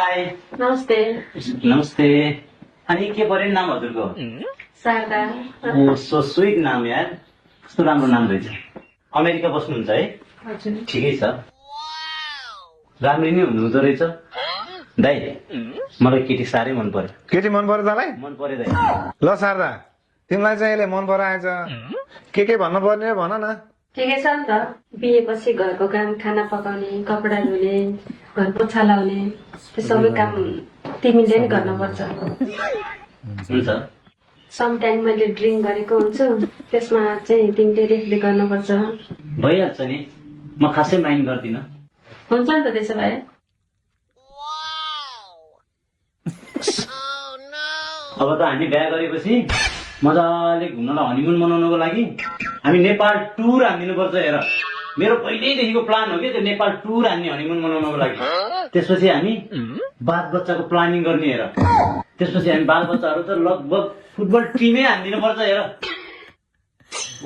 High नमस्ते। नमस्ते। अनि के पर्यो नाम हजुरको? शारदा। ओ सो स्विट नाम यार, कस्तो राम्रो नाम रहेछ। अमेरिका बस्नुहुन्छ है? हजुर। ठिकै छ, राम्रै नै हुनुहुँदो रहेछ। दाइ मलाई केटी साह्रै मन पर्यो। केटी मन पर्यो तँलाई? मन पर्यो दाइ। ल शारदा, तिमीलाई चाहिँ यसले मन पराएछ, के भन्नु पर्ने भन न। ठिकै छ नि त, बिहेपछि घरको काम, खाना पकाउने, कपडा धुने, घर पोछा लाउने, त्यो सबै काम तिमीले नै गर्नुपर्छ। हुन्छ। समटाइम मैले ड्रिङ्क गरेको हुन्छु, त्यसमा चाहिँ तिमीले रेखदेख गर्नुपर्छ। भइहाल्छ नि, म खासै माइन्ड गर्दिनँ। हुन्छ नि त त्यसो भए। अब त हामी बिहा गरेपछि मजाले घुम्नलाई हनिमुन मनाउनको लागि हामी नेपाल टुर हानिदिनुपर्छ। हेर, मेरो पहिल्यैदेखिको प्लान हो कि त्यो नेपाल टुर हान्ने हनिमुन मनाउनको लागि। त्यसपछि हामी बाल बच्चाको प्लानिङ गर्ने। हेर, त्यसपछि हामी बाल बच्चाहरू त लगभग फुटबल टिमै हानिदिनुपर्छ। हेर,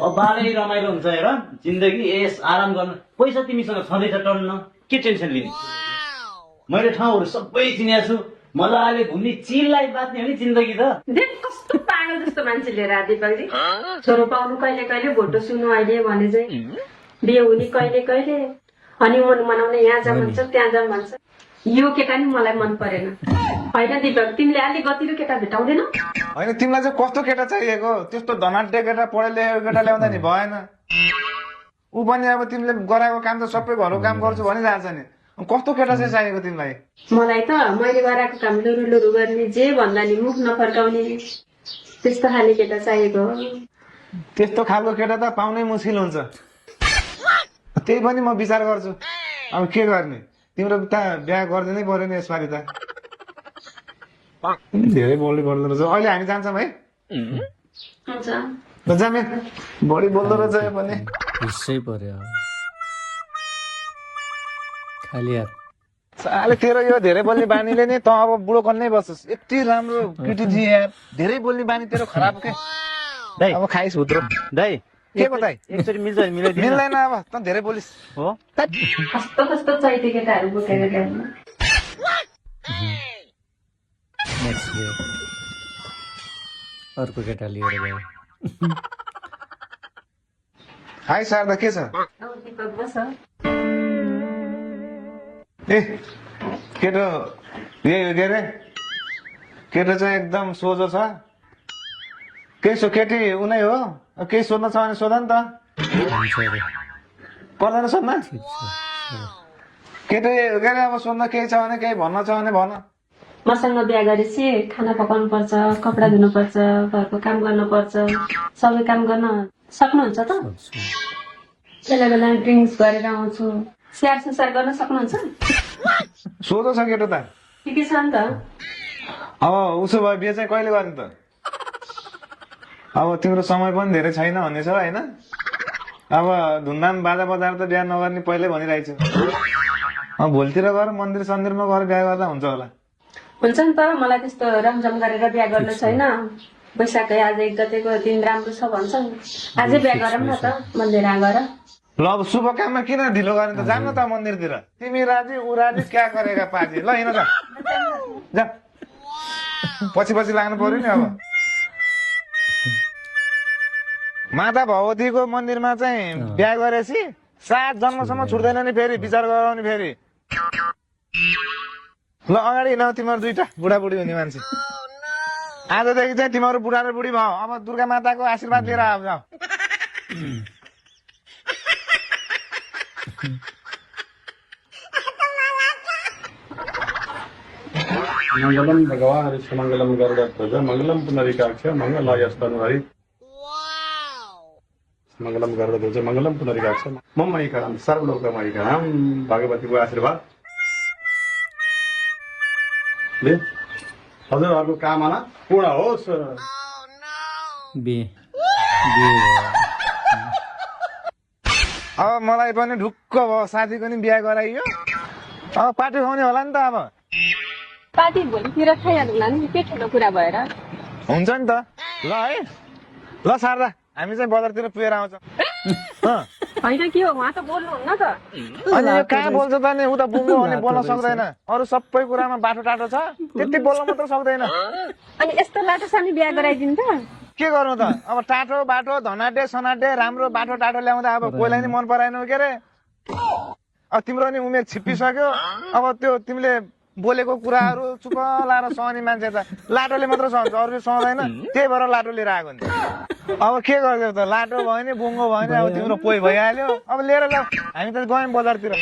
बालै रमाइलो हुन्छ। हेर, जिन्दगी यस आराम गर्नु। पैसा तिमीसँग छँदैछ टन्न, के टेन्सन लिने? मैले ठाउँहरू सबै चिनेको छु, मजाले घुम्ने, चिललाई बाँच्ने हो नि जिन्दगी त। देख कस्तो पागल जस्तो मान्छे लिएर आए दिपकजी। छोरो पाउनु कहिले कहिले, भोटो सुन्नु अहिले भने चाहिँ बिहे हुने कहिले कहिले, हनिमुन मनाउने यहाँ जा भन्छ त्यहाँ जा भन्छ। यो केटा नि मलाई मन परेन। होइन दिपक, तिमीले अलिक गतिलो केटा भेटाउँदैनौ? होइन, तिमीलाई चाहिँ कस्तो केटा चाहिएको? त्यस्तो धनाट्य केटा, पढे लेखेको केटा ल्याउँदा नि भएन। ऊ पनि अब तिमीले गराएको काम त सबै घरको काम गर्छु भनिरहेछ नि। कस्तो केटा चाहिँ चाहिएको तिमीलाई? मलाई त मैले गराएको काम लुरु लुरु गर्ने, जे भन्दा नि मुख नफर्काउने, त्यस्तो खाले केटा चाहिएको हो। त्यस्तो खालको केटा त पाउनै मुस्किल हुन्छ। त्यही पनि म विचार गर्छु, अब के गर्ने। तिम्रो त बिहा गरिदिनै पर्यो नि यसपालि त। धेरै बोल्दै पर्दो रहेछ। अहिले हामी जान्छौँ है? हुन्छ। ल जामे, बढी बोल्दो रहेछ यो पनि। हिस्सै पर्यो खाली हात। साले तेरो यो धेरै बोल्ने बानीले नि त अब बुढो कन्नै बस्छस्। यति राम्रो केटी थिए यार, धेरै बोल्ने बानी तेरो खराब के। दाइ अब खाइस हुत्रो। दाइ के बताइ? एकचोटि मिल्छ मिलाइदिनु। मिल्दैन, अब त धेरै बोलिस हो। कस्तो कस्तो चाहिने केटाहरू बोकेर ल्याउनु। नेक्स्ट इयर अर्को केटा लिएर गयो। हाई शारदा, के छ? दिपक बस। ए केटो, यही के अरे, केटो चाहिँ एकदम सोझो छ। केही केटी उनै हो, केही सोध्न छ भने सोध नि त। हुन्छ अरे, पर्दैन सोध्न? ठिक छ। केटो के अरे, अब सोध्न केही छ भने, केही भन्न छ भने भन। मसँग बिहा गरेपछि खाना पकाउनु पर्छ, कपडा धुनु पर्छ, घरको काम गर्नु पर्छ, सबै काम गर्न सक्नुहुन्छ त? बेला बेला ड्रिङ्क्स गरेर आउँछु, स्याहार सुसार गर्न सक्नुहुन्छ? सोझो छ केटो त। ठिकै छ नि त। अब उसो भए बिहे चाहिँ कहिले गर्ने त? अब तिम्रो समय पनि धेरै छैन भन्ने छ होइन? अब धुमधाम बाजा बजाएर त बिहा नगर्ने पहिल्यै भनिरहेको छु। अब भोलितिर गएर मन्दिर सन्दिरमा गएर बिहा गर्दा हुन्छ होला। हुन्छ नि त, मलाई त्यस्तो रमझम गरेर बिहा गर्नु छैन। वैशाखै आज 1 गतेको दिन राम्रो छ भन्छ, आजै बिहा गरौँ न त मन्दिर गएर। ल अब शुभ काममा किन ढिलो गर्ने त? जानु त मन्दिरतिर। तिमी राजी ऊ राजी, क्या गरेका पाजी। ल हिँड त, जा। पछि पछि लाग्नु पर्यो नि। अब माता भगवतीको मन्दिरमा चाहिँ बिहा गरेपछि 7 जन्मसम्म छुट्दैन नि फेरि, विचार गराउने फेरि। ल अगाडि हिँड, तिमीहरू दुईटा बुढाबुढी हुने मान्छे। आजदेखि चाहिँ तिमीहरू बुढा र बुढी भयो। अब दुर्गा माताको आशीर्वाद लिएर आऊ। मंगलम भगवान हरिश्च मंगलम गरुड़ध्वज मंगलम पुनरिकाक्ष मंगलायस्तनु हरि मंगलम गरुड़ध्वज मंगलम पुनरिकाक्ष ममैकरम सर्वलोकमैकरम। भगवतीको आशीर्वाद ले हजुरहरूको कामना पूर्ण होस्। बिहे भयो। अब मलाई पनि ढुक्क भयो, साथीको नि बिहा गराइयो। अब पार्टी खुवाउने होला नि त। अब पार्टी भोलितिर खाइहाल्नुला नि, के ठुलो कुरा भएर। हुन्छ नि त। ल है, ल शारदा, हामी चाहिँ बजारतिर पुगेर आउँछौँ। होइन के हो उहाँ त बोल्नुहुन्न त अनि यो कहाँ बोल्छ त नि उ त बुङ्गो भने बोल्न सक्दैन अरू सबै कुरामा बाटो टाटो छ त्यति बोल्न मात्र सक्दैन अनि यस्तो लाटोसामी बिहा गराइदिनु त के गर्नु त अब टाटो बाटो धनाटे सनाटे राम्रो बाटो टाटो ल्याउँदा अब कोहीलाई नि मन पराएन के अरे अब तिम्रो नि उमेर छिप्पिसक्यो अब त्यो तिमीले बोलेको कुराहरू चुप लाएर सहने मान्छे त लाटोले मात्र सहन्छ अरूले सहँदैन त्यही भएर लाटो लिएर आएको नि अब के गर्छौ त लाटो भयो नि बुङ्गो भयो नि अब तिम्रो पोइ भइहाल्यो अब लिएर जाऊ हामी त गयौँ बजारतिर